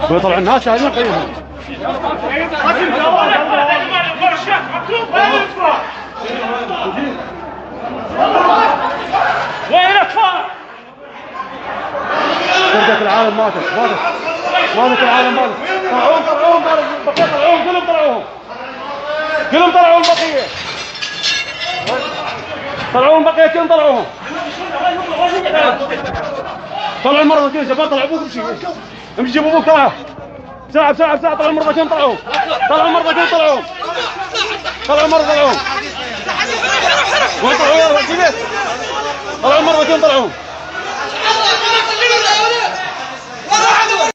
بيطلع الناس هذول قيمهم. وينك فار؟ فرقة العالم ماتت العالم ماتت. طلعوهم البقية كلهم طلعوا البقية. طلعوا البقية كلهم طلعوهم. طلعوا المرضى كلهم شباب طلعوا ابوك امشي جيبوا ابوك طلعوا. بسرعة طلعوا المرضى كلهم طلعوهم. طلعوا المرضى طلعوهم. طلعوا المرضى كلهم طلعوهم.